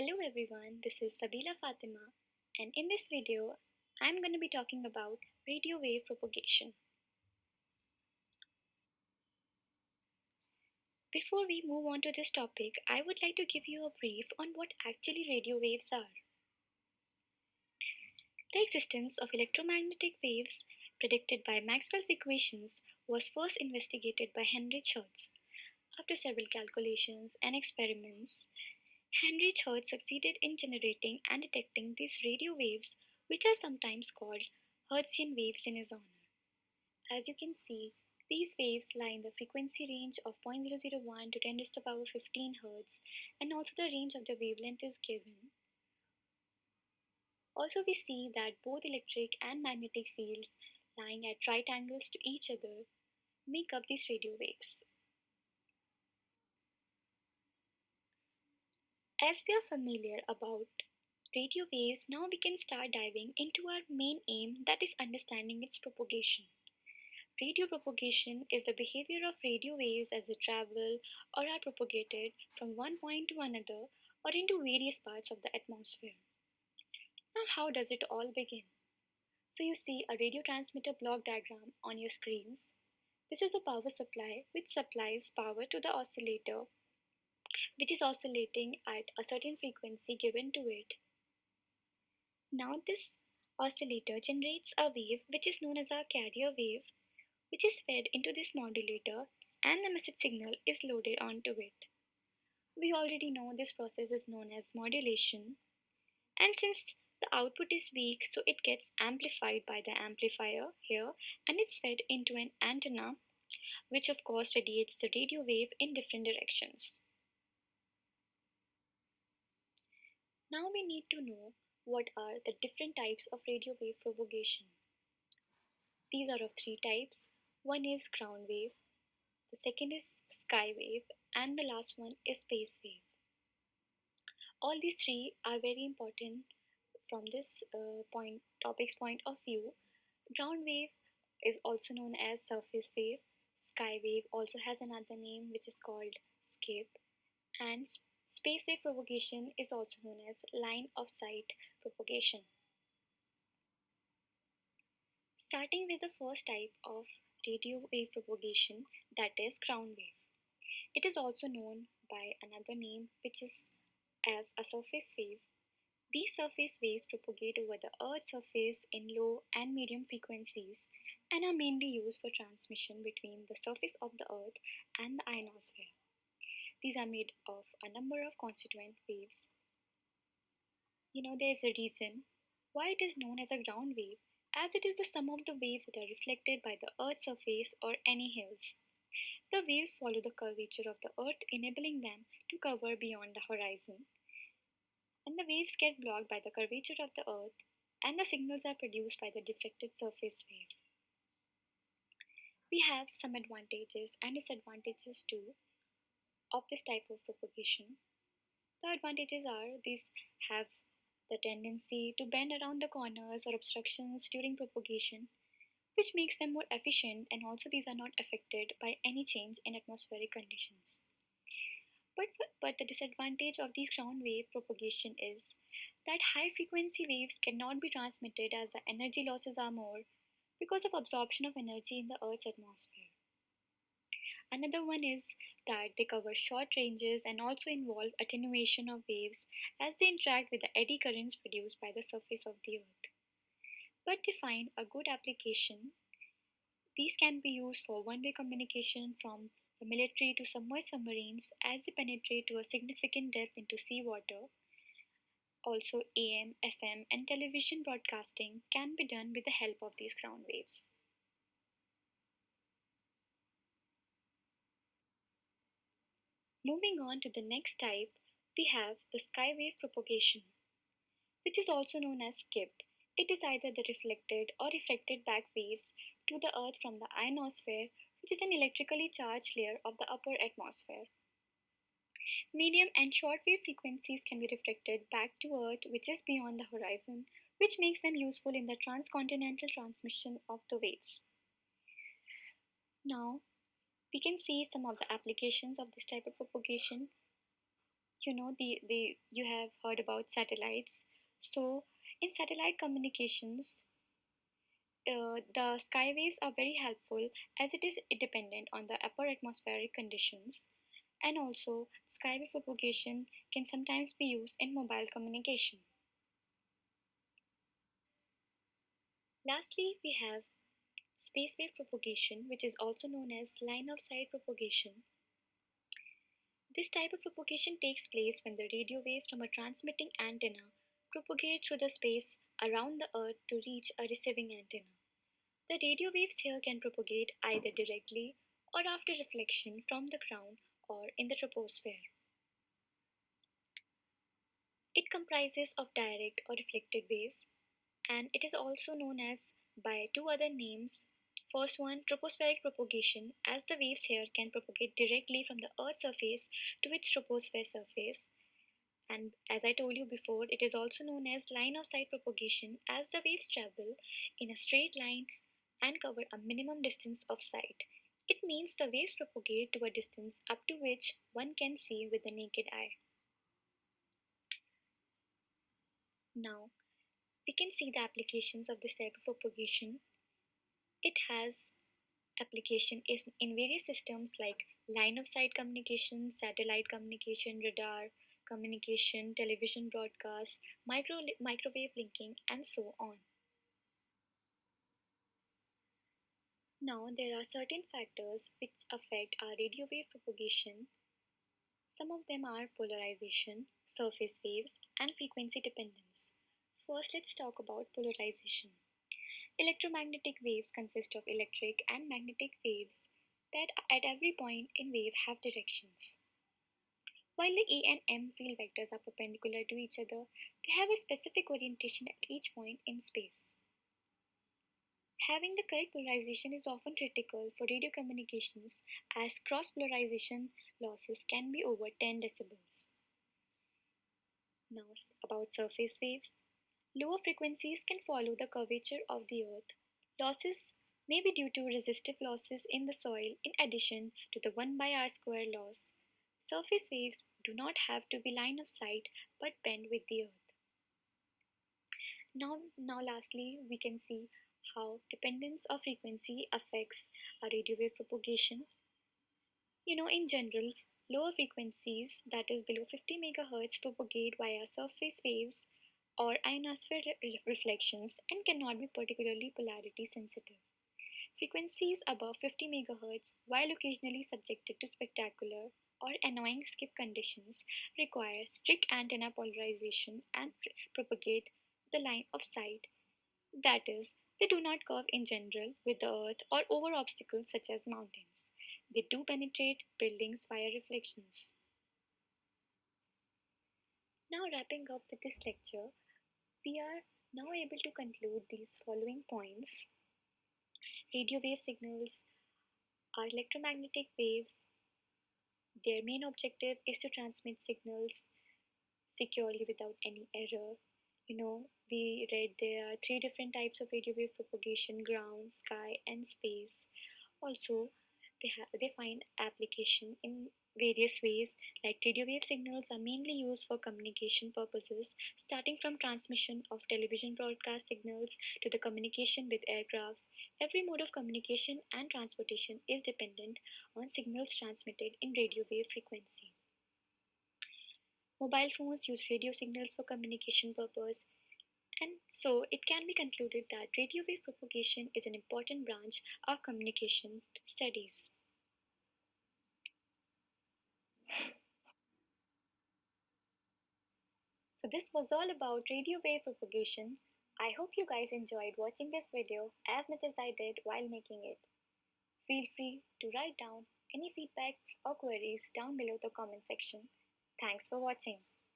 Hello everyone, this is Sabila Fatima, and in this video, I'm going to be talking about radio wave propagation. Before we move on to this topic, I would like to give you a brief on what actually radio waves are. The existence of electromagnetic waves, predicted by Maxwell's equations, was first investigated by Henry Hertz. After several calculations and experiments, Henry Hertz succeeded in generating and detecting these radio waves, which are sometimes called Hertzian waves in his honor. As you can see, these waves lie in the frequency range of 0.001 to 10 to the power 15 Hz, and also the range of the wavelength is given. Also, we see that both electric and magnetic fields lying at right angles to each other make up these radio waves. As we are familiar about radio waves, now we can start diving into our main aim, that is understanding its propagation. Radio propagation is the behavior of radio waves as they travel or are propagated from one point to another or into various parts of the atmosphere. Now, how does it all begin? So, you see a radio transmitter block diagram on your screens. This is a power supply which supplies power to the oscillator, which is oscillating at a certain frequency given to it. Now, this oscillator generates a wave which is known as a carrier wave, which is fed into this modulator, and the message signal is loaded onto it. We already know this process is known as modulation, and since the output is weak, so it gets amplified by the amplifier here, and it's fed into an antenna, which of course radiates the radio wave in different directions. Now we need to know what are the different types of radio wave propagation. These are of three types. One is ground wave, the second is sky wave, and the last one is space wave. All these three are very important from this topic's point of view. Ground wave is also known as surface wave. Sky wave also has another name which is called skip, and space wave propagation is also known as line of sight propagation. Starting with the first type of radio wave propagation, that is ground wave. It is also known by another name which is as a surface wave. These surface waves propagate over the Earth's surface in low and medium frequencies and are mainly used for transmission between the surface of the Earth and the ionosphere. These are made of a number of constituent waves. There is a reason why it is known as a ground wave, as it is the sum of the waves that are reflected by the Earth's surface or any hills. The waves follow the curvature of the Earth, enabling them to cover beyond the horizon. And the waves get blocked by the curvature of the Earth, and the signals are produced by the diffracted surface wave. We have some advantages and disadvantages too of this type of propagation. The advantages are these have the tendency to bend around the corners or obstructions during propagation, which makes them more efficient, and also these are not affected by any change in atmospheric conditions. But the disadvantage of these ground wave propagation is that high frequency waves cannot be transmitted as the energy losses are more because of absorption of energy in the Earth's atmosphere. Another one is that they cover short ranges and also involve attenuation of waves as they interact with the eddy currents produced by the surface of the Earth. But they find a good application. These can be used for one-way communication from the military to submerged submarines as they penetrate to a significant depth into seawater. Also, AM, FM, and television broadcasting can be done with the help of these ground waves. Moving on to the next type, we have the sky wave propagation, which is also known as skip. It is either the reflected or refracted back waves to the Earth from the ionosphere, which is an electrically charged layer of the upper atmosphere. Medium and short wave frequencies can be reflected back to Earth, which is beyond the horizon, which makes them useful in the transcontinental transmission of the waves. Now, we can see some of the applications of this type of propagation. You have heard about satellites. So in satellite communications, the sky waves are very helpful as it is dependent on the upper atmospheric conditions, and also skywave propagation can sometimes be used in mobile communication. Lastly, we have space wave propagation, which is also known as line of sight propagation. This type of propagation takes place when the radio waves from a transmitting antenna propagate through the space around the Earth to reach a receiving antenna. The radio waves here can propagate either directly or after reflection from the ground or in the troposphere. It comprises of direct or reflected waves, and it is also known as by two other names. First one, tropospheric propagation, as the waves here can propagate directly from the Earth's surface to its troposphere surface. And as I told you before, it is also known as line of sight propagation, as the waves travel in a straight line and cover a minimum distance of sight. It means the waves propagate to a distance up to which one can see with the naked eye. Now, we can see the applications of this type of propagation. It has application is in various systems like line of sight communication, satellite communication, radar communication, television broadcast, microwave linking, and so on. Now, there are certain factors which affect our radio wave propagation. Some of them are polarization, surface waves, and frequency dependence. First, let's talk about polarization. Electromagnetic waves consist of electric and magnetic waves that at every point in wave have directions. While the E and M field vectors are perpendicular to each other, they have a specific orientation at each point in space. Having the correct polarization is often critical for radio communications as cross polarization losses can be over 10 decibels. Now, about surface waves. Lower frequencies can follow the curvature of the Earth. Losses may be due to resistive losses in the soil in addition to the 1 by r square loss. Surface waves do not have to be line of sight but bend with the Earth. Now lastly, we can see how dependence of frequency affects a radio wave propagation. In general, lower frequencies, that is below 50 MHz, propagate via surface waves or ionosphere reflections and cannot be particularly polarity sensitive. Frequencies above 50 MHz, while occasionally subjected to spectacular or annoying skip conditions, require strict antenna polarization and propagate the line of sight. That is, they do not curve in general with the earth or over obstacles such as mountains. They do penetrate buildings via reflections. Now, wrapping up with this lecture, we are now able to conclude these following points. Radio wave signals are electromagnetic waves. Their main objective is to transmit signals securely without any error. We read there are three different types of radio wave propagation: ground, sky, and space. Also, they find application in various ways, like radio wave signals are mainly used for communication purposes, starting from transmission of television broadcast signals to the communication with aircrafts. Every mode of communication and transportation is dependent on signals transmitted in radio wave frequency. Mobile phones use radio signals for communication purpose, and so it can be concluded that radio wave propagation is an important branch of communication studies. So this was all about radio wave propagation. I hope you guys enjoyed watching this video as much as I did while making it. Feel free to write down any feedback or queries down below the comment section. Thanks for watching.